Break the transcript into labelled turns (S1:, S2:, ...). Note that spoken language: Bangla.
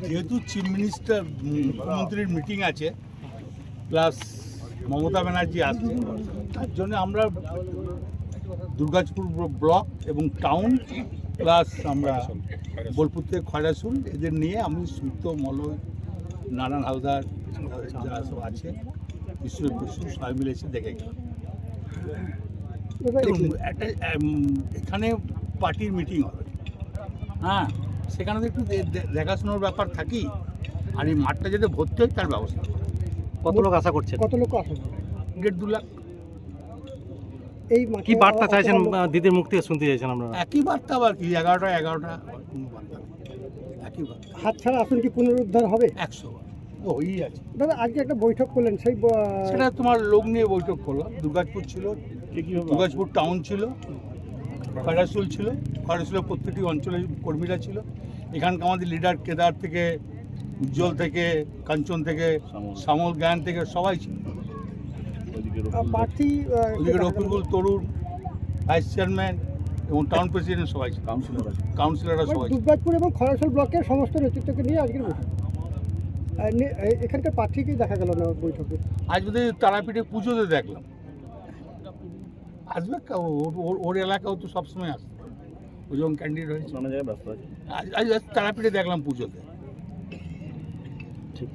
S1: যেহেতু চিফ মিনিস্টার মুখ্যমন্ত্রীর মিটিং আছে প্লাস মমতা ব্যানার্জি আসছে, তার জন্য আমরা দুর্গাপুর ব্লক এবং টাউন প্লাস আমরা বোলপুর থেকে খয়রাসুল এদের নিয়ে আমি সুইত মলয় নারায়ণ হালদার যারা সব আছে বিশ্বজিৎ বসু সবাই মিলে এসে দেখে গেলাম। একটা এখানে পার্টির মিটিং হবে, হ্যাঁ, সেখানে তো একটু দেখাশোনার ব্যাপার থাকি, আর এই মাঠটা যাতে ভর্তি হয় তার ব্যবস্থা।
S2: কত লোক আশা করছেন?
S1: কত লোক আসে? 1.5-2 লাখ।
S2: এই কি বার্তা চাইছেন দিদির মুখ থেকে শুনতে চাইছেন আপনারা?
S1: একই বার্তা, আবার কি 11টা একই বার্তা।
S3: হাত ছাড়া আসন কি পুনরুদ্ধার হবে?
S1: 100 ওই আছে
S3: দাদা, আজকে একটা বৈঠক করলেন, সেই
S1: সেটা তোমার লোক নিয়ে বৈঠক করলাম। দুর্গাপুর ছিল, দুর্গাপুর টাউন ছিল, খয়রাসুল ছিল, খয়রাসুলের প্রত্যেকটি অঞ্চলের কর্মীরা ছিল। এখানকার আমাদের লিডার কেদার থেকে, উজ্জ্বল থেকে, কাঞ্চন থেকে, শ্যামল জ্ঞান থেকে সবাই ছিল।
S3: প্রার্থী
S1: ওদিকে রফিকুল তরুণ, ভাইস চেয়ারম্যান এবং টাউন প্রেসিডেন্ট সবাই ছিল, কাউন্সিলররা সবাই ছিল।
S3: দুর্গাপুর এবং খয়রাসুল ব্লকের সমস্ত নেতৃত্বকে নিয়ে আজকের বৈঠক। এখানকার প্রার্থীকেই দেখা গেল না বৈঠকে।
S1: আজ বোধহয় তারাপীঠে পুজোতে দেখলাম, আসবে ওর এলাকাও তো সবসময় আসবে, ও যখন ক্যান্ডিডেট হয়েছে। আজ তারাপীঠে দেখলাম পুজোতে।
S2: ঠিক।